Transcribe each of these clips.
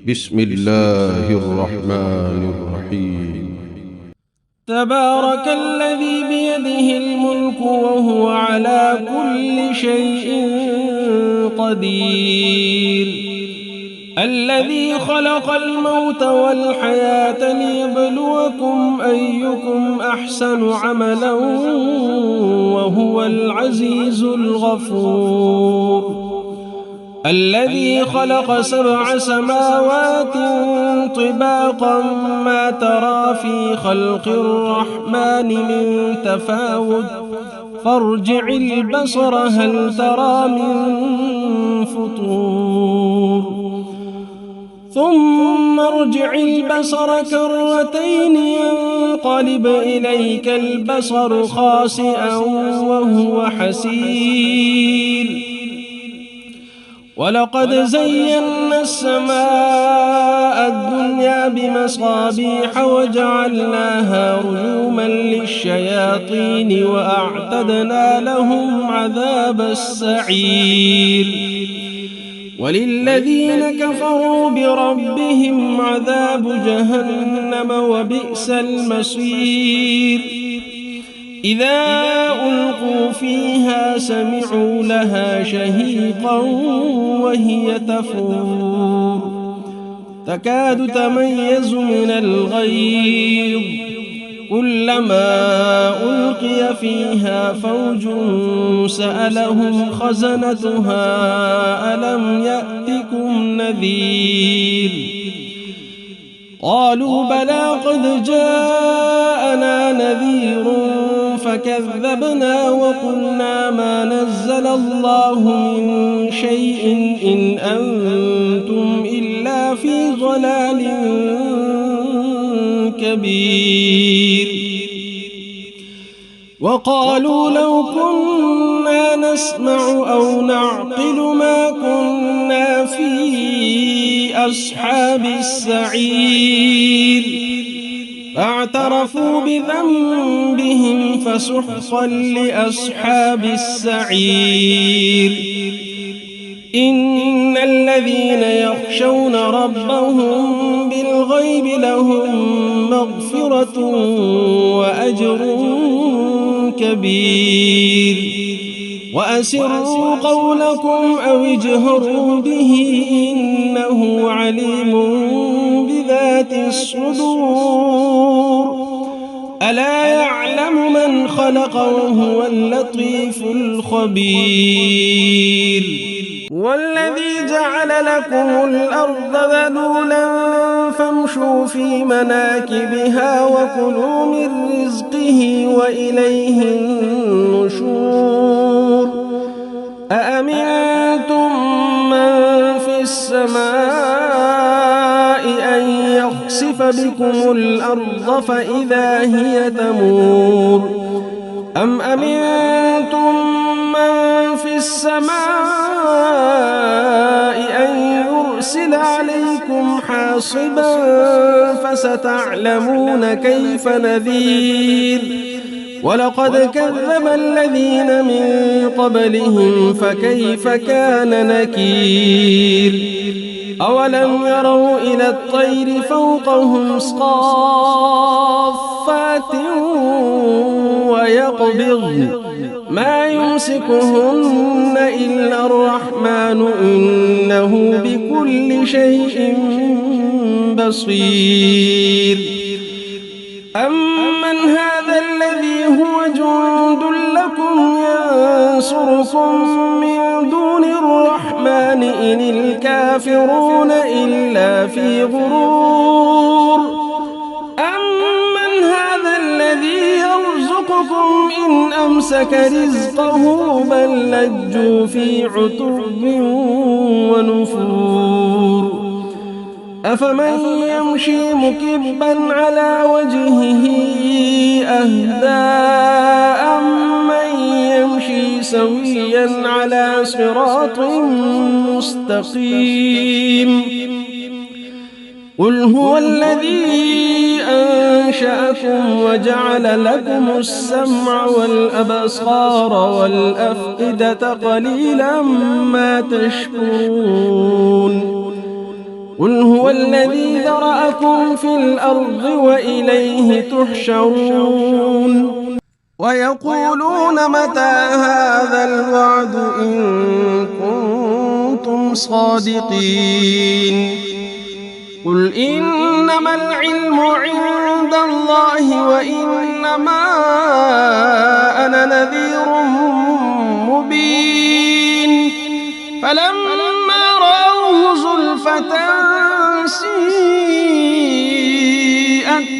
بسم الله الرحمن الرحيم. تبارك الذي بيده الملك وهو على كل شيء قدير، الذي خلق الموت والحياة ليبلوكم أيكم أحسن عملا وهو العزيز الغفور، الذي خلق 7 سماوات طباقا ما ترى في خلق الرحمن من تفاوت فارجع البصر هل ترى من فطور ثم ارجع البصر كرتين ينقلب إليك البصر خاسئا وهو حسير، ولقد زينا السماء الدنيا بمصابيح وجعلناها رجوما للشياطين وأعتدنا لهم عذاب السعير، وللذين كفروا بربهم عذاب جهنم وبئس المصير، إذا ألقوا فيها سمعوا لها شهيقا وهي تفور تكاد تميز من الغيظ، كلما ألقي فيها فوج سألهم خزنتها ألم يأتكم نذير، قالوا بلى قد جاءنا نذير فكذبنا وقلنا ما نزل الله من شيء إن أنتم إلا في ضلال كبير، وقالوا لو كنا نسمع أو نعقل ما كنا في أصحاب السعير، فاعترفوا بذنبهم فسحقا لأصحاب السعير، إن الذين يخشون ربهم بالغيب لهم مغفرة وأجر كبير، وأسروا قولكم أو اجهروا به إنه عليم بذات الصدور، ألا يعلم من خلق وهو اللطيف الخبير، والذي جعل لكم الأرض ذلولا فامشوا في مناكبها وكلوا من رزقه وإليه النشور، أأمنتم من في السماء أن يخسف بكم الأرض فإذا هي تمور، أم أمنتم من في السماء أن يرسل عليكم حاصبا فستعلمون كيف نذير، ولقد كذب الذين من قبلهم فكيف كان نكير، أولم يروا إلى الطير فوقهم صافات ويقبضن ما يمسكهن إلا الرحمن إنه بكل شيء بصير، أمن هذا الذي هو جند لكم ينصركم من دون الرحمن إن الكافرون إلا في غرور، أمن هذا الذي يرزقكم إن أمسك رزقه بل لجوا في عتب ونفور، أفمن يمشي مكبا على وجهه أهدى أمن يمشي سويا على صراط مستقيم، قل هو الذي أنشأكم وجعل لكم السمع والأبصار والأفئدة قليلا ما تشكرون، قل هو الذي ذرأكم في الأرض وإليه تحشرون ويقولون متى هذا الوعد إن كنتم صادقين قل إنما العلم عند الله وإنما أنا نذير مبين فلما رأوه زلفة سيئت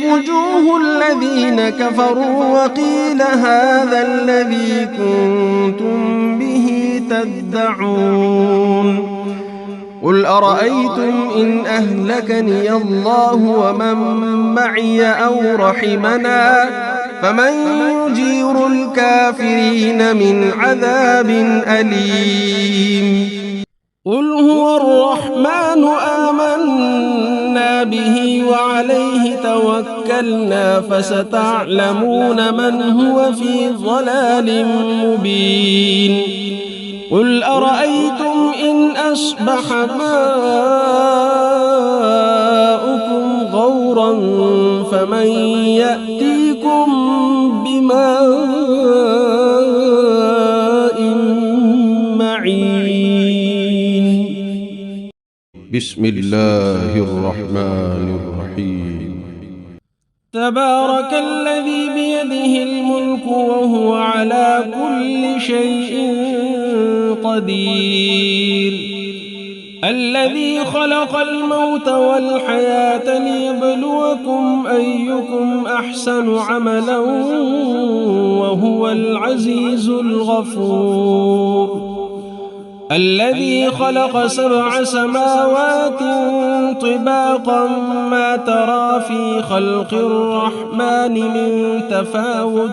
وجوه الذين كفروا وقيل هذا الذي كنتم به تدعون قل أرأيتم إن أهلكني الله ومن معي أو رحمنا فمن يجير الكافرين من عذاب أليم قل هو الرحمن آمنا به وعليه توكلنا فستعلمون من هو في ضلال مبين قل أرأيتم إن أصبح ماؤكم غورا فمن يأتيكم بماء معين بسم الله الرحمن الرحيم تبارك الذي بيده الملك وهو على كل شيء قدير الذي خلق الموت والحياة ليبلوكم أيكم أحسن عملا وهو العزيز الغفور الذي خلق 7 سماوات طباقا ما ترى في خلق الرحمن من تفاوت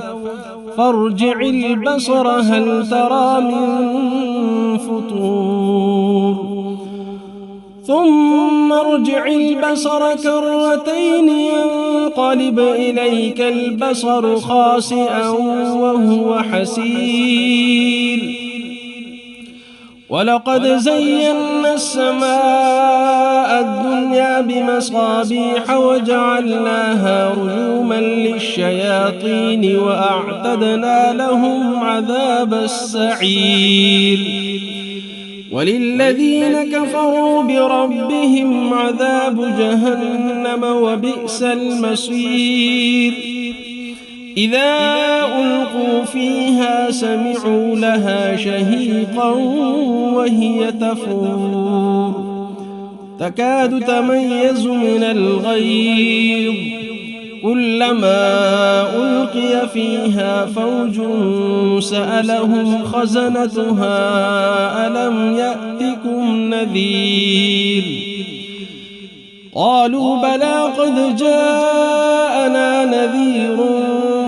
فارجع البصر هل ترى من فطور ثم ارجع البصر كرتين ينقلب إليك البصر خاسئا وهو حسير ولقد زينا السماء الدنيا بمصابيح وجعلناها رجوما للشياطين وأعتدنا لهم عذاب السعير وللذين كفروا بربهم عذاب جهنم وبئس المصير إذا ألقوا فيها سمعوا لها شهيقا وهي تفور تكاد تميز من الغيظ كلما ألقي فيها فوج سألهم خزنتها ألم يأتكم نذير قالوا بلى قد جاءنا نذير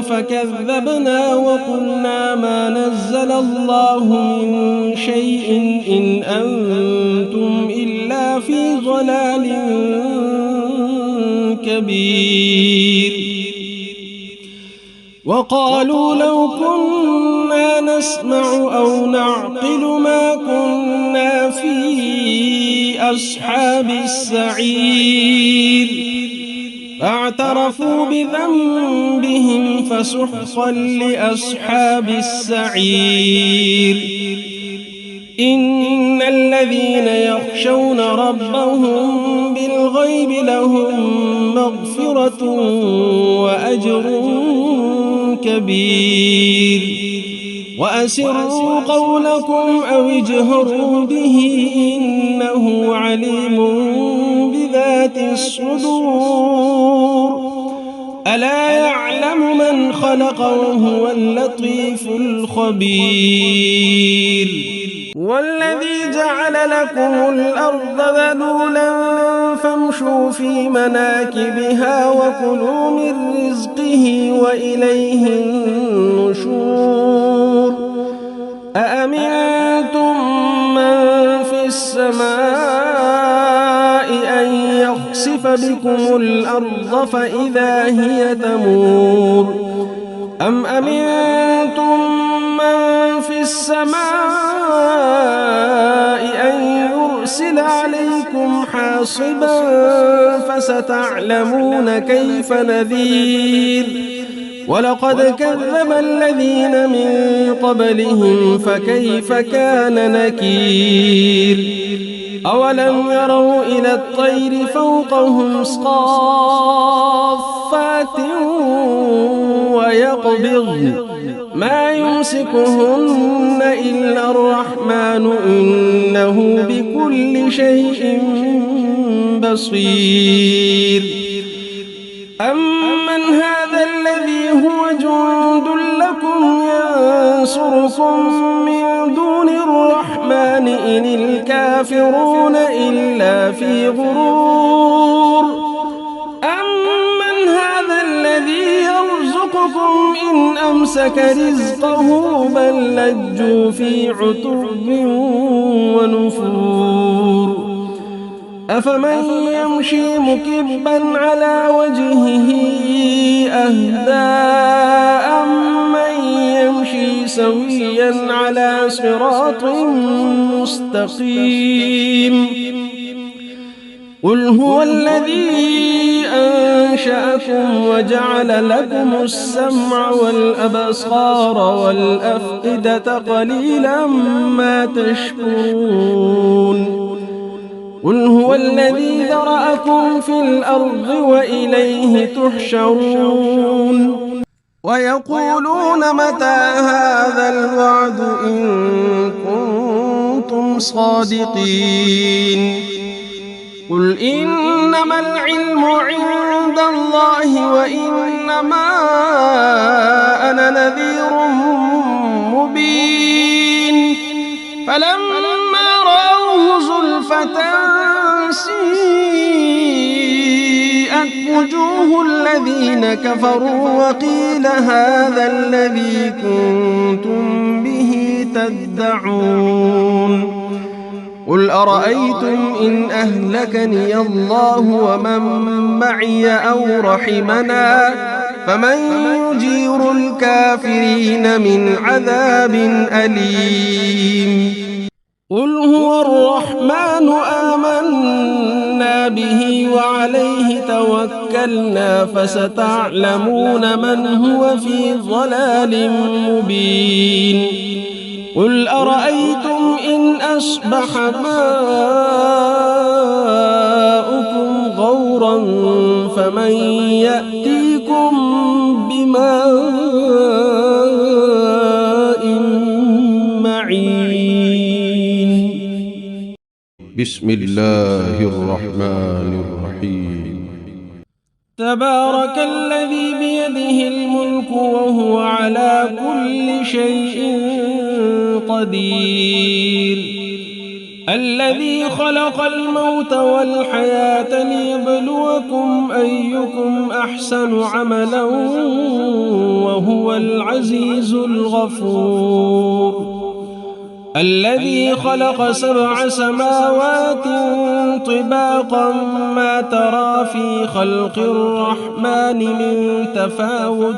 فكذبنا وقلنا ما نزل الله من شيء إن أنتم إلا في ضلال كبير وقالوا لو كنا نسمع أو نعقل ما كنا في أصحاب السعير فاعترفوا بذنبهم فسحقا لأصحاب السعير إن الذين يخشون ربهم بالغيب لهم مغفرة وأجر كبير وأسروا قولكم أو اجهروا به إنه عليم بذات الصدور ألا يعلم من خلق وهو اللطيف الخبير والذي جعل لكم الأرض ذلولا فامشوا في مناكبها وكلوا من رزقه وإليه النشور أأمنتم من في السماء أن يخسف بكم الأرض فإذا هي تمور أم أمنتم من في السماء أن يرسل عليكم حاصبا فستعلمون كيف نذير ولقد كذب الذين من قبلهم فكيف كان نكير أولم يروا إلى الطير فوقهم صافات ويقبضن ما يمسكهن إلا الرحمن إنه بكل شيء بصير أمن هذا الذي هو جند لكم ينصركم من دون الرحمن إن الكافرون إلا في غرور أمن هذا الذي يرزقكم إن أمسك رزقه بل لجوا في عتب ونفور أفمن يمشي مكبا على وجهه أهدى أمن يمشي سويا على صراط مستقيم قل هو الذي أنشأكم وجعل لكم السمع والأبصار والأفئدة قليلا ما تشكرون قل هو الذي ذرأكم في الأرض وإليه تحشرون ويقولون متى هذا الوعد إن كنتم صادقين قل إنما العلم عند الله وإنما أنا نذير مبين فلما رأوه زلفة سيئت وجوه الذين كفروا وقيل هذا الذي كنتم به تدعون قل أرأيتم إن أهلكني الله ومن معي أو رحمنا فمن يجير الكافرين من عذاب أليم قل هو الرحمن آمنا به وعليه توكلنا فستعلمون من هو في ضلال مبين قل أرأيتم إن أصبح ماؤكم غورا فمن يأتيكم بماء معين بسم الله الرحمن الرحيم تبارك الذي بيده الملك وهو على كل شيء قدير الذي خلق الموت والحياة ليبلوكم أيكم أحسن عملا وهو العزيز الغفور الذي خلق 7 سماوات طباقا ما ترى في خلق الرحمن من تفاوت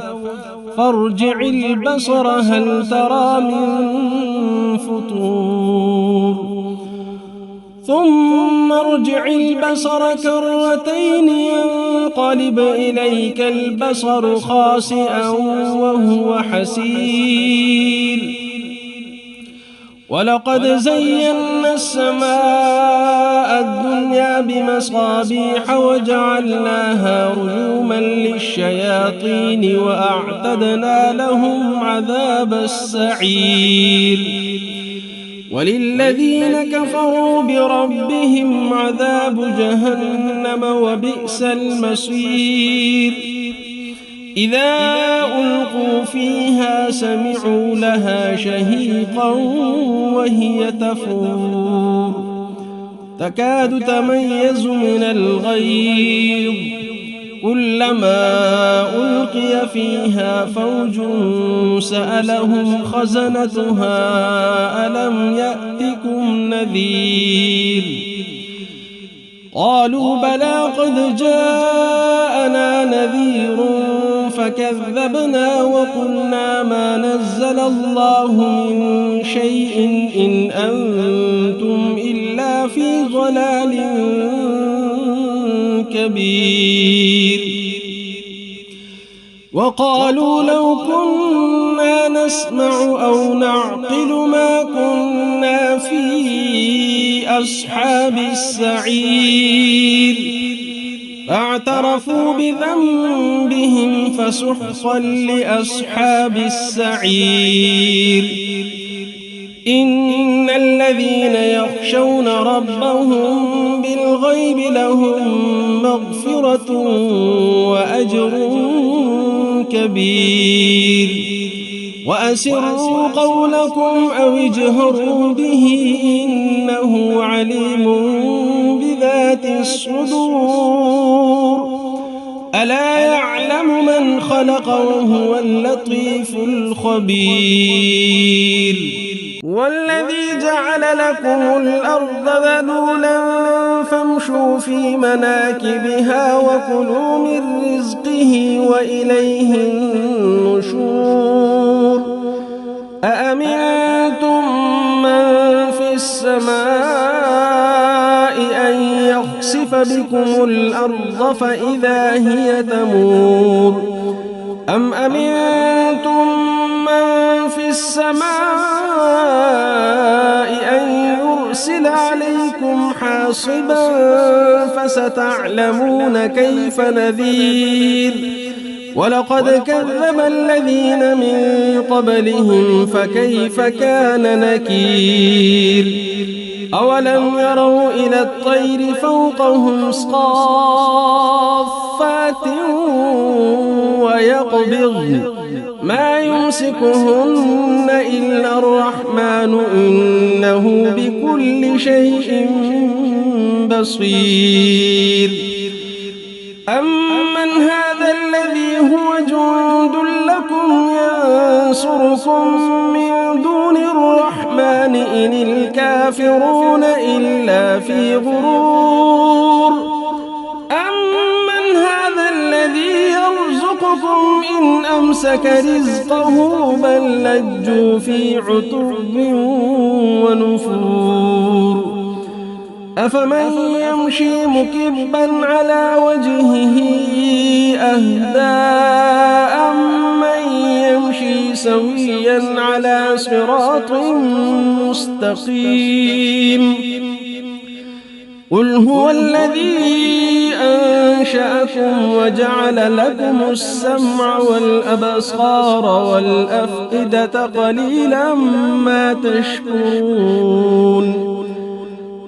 فارجع البصر هل ترى من فطور ثم ارجع البصر كرتين ينقلب إليك البصر خاسئا وهو حسير ولقد زينا السماء الدنيا بمصابيح وجعلناها رجوما للشياطين وأعتدنا لهم عذاب السعير وللذين كفروا بربهم عذاب جهنم وبئس المصير إذا ألقوا فيها سمعوا لها شهيقا وهي تفور تكاد تميز من الغيظ كلما ألقي فيها فوج سألهم خزنتها ألم يأتكم نذير قالوا بلى قد جاءنا نذير فكذبنا وقلنا ما نزل الله من شيء إن أنتم إلا إلا في ضلال كبير. وقالوا لو كنا نسمع أو نعقل ما كنا في أصحاب السعير فاعترفوا بذنبهم فسحقا لأصحاب السعير. إن الذين يخشون ربهم بالغيب لهم مغفرة وأجر كبير. وأسروا قولكم أو اجهروا به إنه عليم بذات الصدور. ألا يعلم من خلق وهو اللطيف الخبير. والذي جعل لكم الأرض ذلولا فامشوا في مناكبها وكلوا من رزقه وإليه النشور. أأمنتم من في السماء أن يخسف بكم الأرض فإذا هي تمور أم أمنتم من في السماء أن يرسل عليكم حاصبا فستعلمون كيف نذير. ولقد كذب الذين من قبلهم فكيف كان نكير. أولم يروا إلى الطير فوقهم صافات ويقبضن ما يمسكهن إلا الرحمن إنه بكل شيء بصير. أمن هذا الذي هو جند لكم ينصركم من دون الرحمن إن الكافرون إلا في غرور. أمن هذا الذي يرزقكم إن أمسك رزقه بل لجوا في عتب ونفور. أفمن يمشي مكبا على وجهه أهدى أمن يمشي سويا على صراط مستقيم. قل هو الذي أنشأكم وجعل لكم السمع والأبصار والأفئدة قليلا ما تشكرون.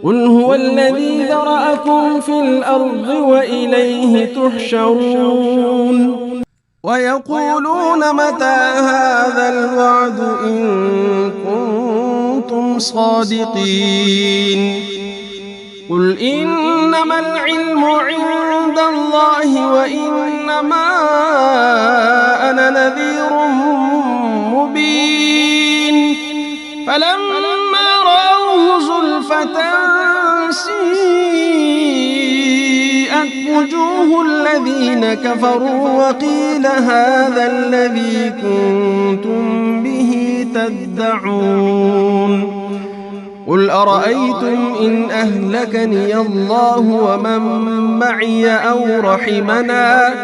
قل هو الذي ذرأكم في الأرض وإليه تحشرون. ويقولون متى هذا الوعد إن كنتم صادقين. قل إنما العلم عند الله وإنما أنا نذير مبين. فلما رأوه زلفة سيئت وجوه الذين كفروا وقيل هذا الذي كنتم به تدعون. قل أرأيتم إن أهلكني الله ومن معي أو رحمنا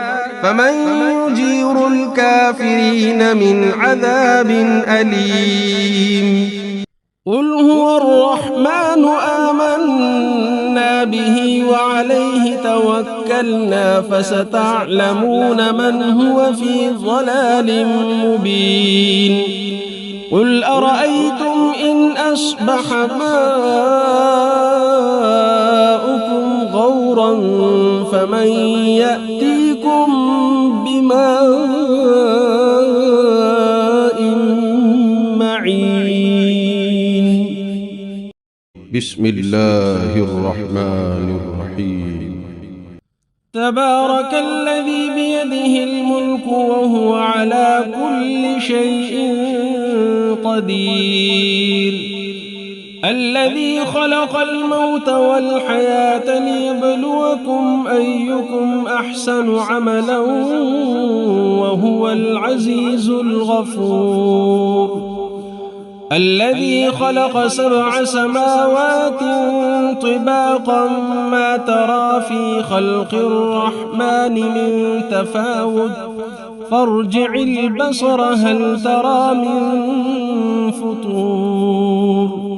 فمن يجير الكافرين من عذاب أليم. قل هو الرحمن آمنا به وعليه توكلنا فستعلمون من هو في ضلال مبين. قل أرأيتم إن أصبح ماؤكم غورا فمن يأتيكم بماء معين. بسم الله الرحمن الرحيم. تبارك الذي بيده الملك وهو على كل شيء قدير. الذي خلق الموت والحياة ليبلوكم أيكم أحسن عملا وهو العزيز الغفور. الذي خلق 7 سماوات طباقا ما ترى في خلق الرحمن من تفاوت فارجع البصر هل ترى من فطور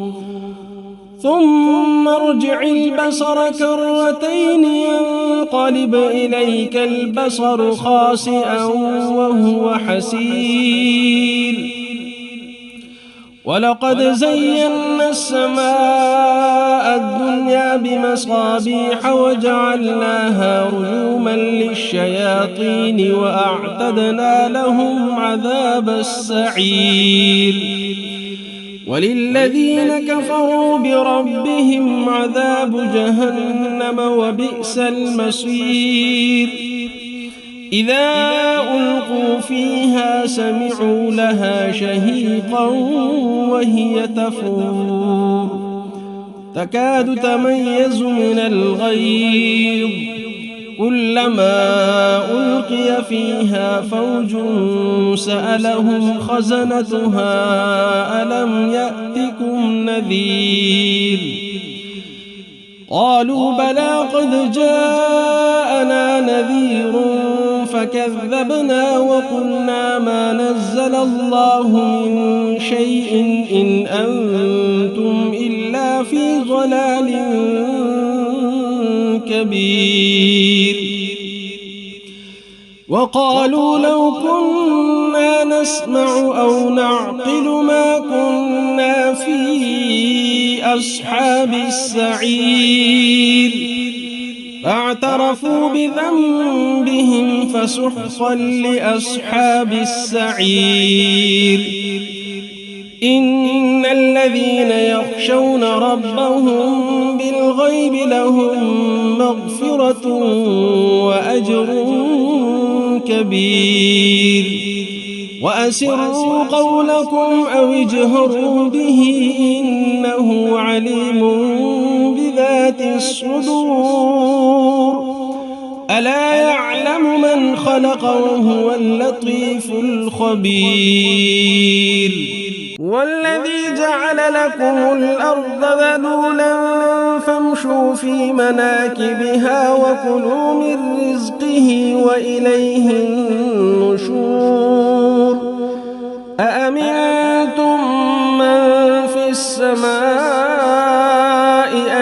ثم ارجع البصر كرتين ينقلب إليك البصر خاسئا وهو حسير ولقد زينا السماء الدنيا بمصابيح وجعلناها رجوما للشياطين وأعتدنا لهم عذاب السعير وللذين كفروا بربهم عذاب جهنم وبئس المصير إذا ألقوا فيها سمعوا لها شهيقا وهي تفور تكاد تميز من الغيظ كلما ألقي فيها فوج سألهم خزنتها ألم يأتكم نذير قالوا بلى قد جاءنا نذير فكذبنا وقلنا ما نزل الله من شيء إن أنتم إلا في ضلال كبير وقالوا لو كنا نسمع أو نعقل ما كنا في أصحاب السعير فاعترفوا بذنبهم فسحقا لأصحاب السعير إن الذين يخشون ربهم بالغيب لهم مغفرة وأجر كبير وأسروا قولكم أو اجهروا به إنه عليم بذات الصدور ألا يعلم من خلق وهو اللطيف الخبير والذي جعل لكم الأرض ذلولا فامشوا في مناكبها وكلوا من رزقه وإليه النشور أأمنتم من في السماء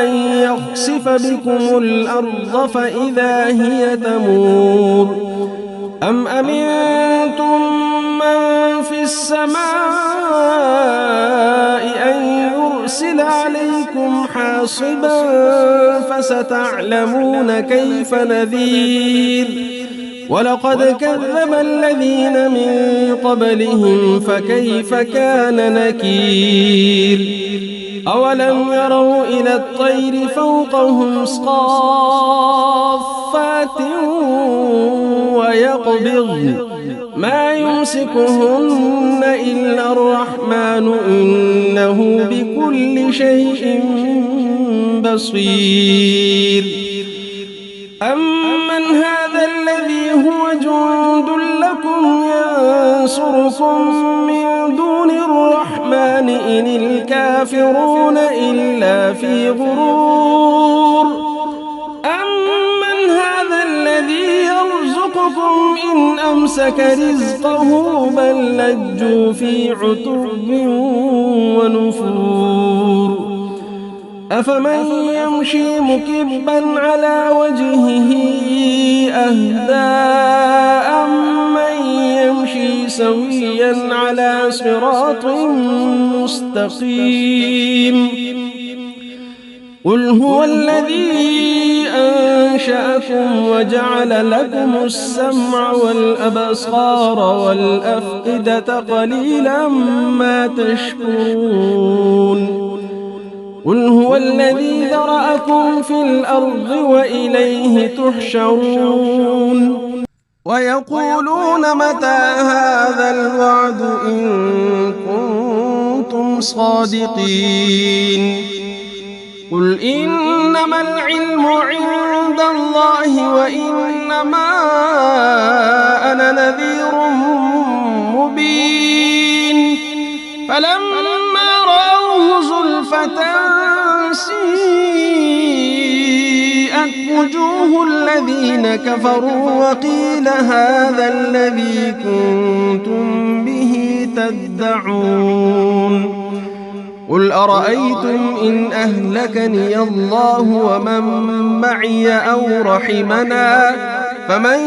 أن يخسف بكم الأرض فإذا هي تمور أم أمنتم من في السماء أن يرسل عليكم حاصبا فستعلمون كيف نذير ولقد كذب الذين من قبلهم فكيف كان نكير أولم يروا إلى الطير فوقهم صافات ويقبضن ما يمسكهن إلا الرحمن إنه بكل شيء بصير أمن هذا الذي هو جند لكم ينصركم من دون الرحمن إن الكافرون إلا في غرور أمن هذا الذي يرزقكم إن أمسك رزقه بل لجوا في عتب ونفور أفمن يمشي مكبا على وجهه أهدى أمن يمشي سويا على صراط مستقيم قل هو الذي أنشأكم وجعل لكم السمع والأبصار والأفئدة قليلا ما تشكرون قل هو الذي ذرأكم في الأرض وإليه تحشرون ويقولون متى هذا الوعد إن كنتم صادقين قل إنما العلم عند الله وإنما أنا نذير مبين فلما الذين كفروا وقيل هذا الذي كنتم به تدعون قل أرأيتم إن أهلكني الله ومن معي أو رحمنا فمن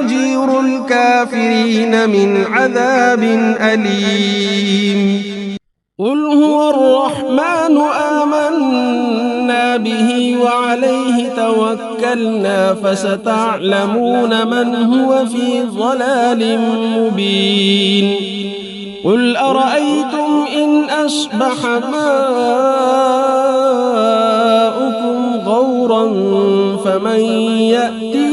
يجير الكافرين من عذاب أليم قل هو الرحمن آمنا به وعليه توكلنا فستعلمون من هو في ضلال مبين قل أرأيتم إن أصبح ماؤكم غورا فمن يأتي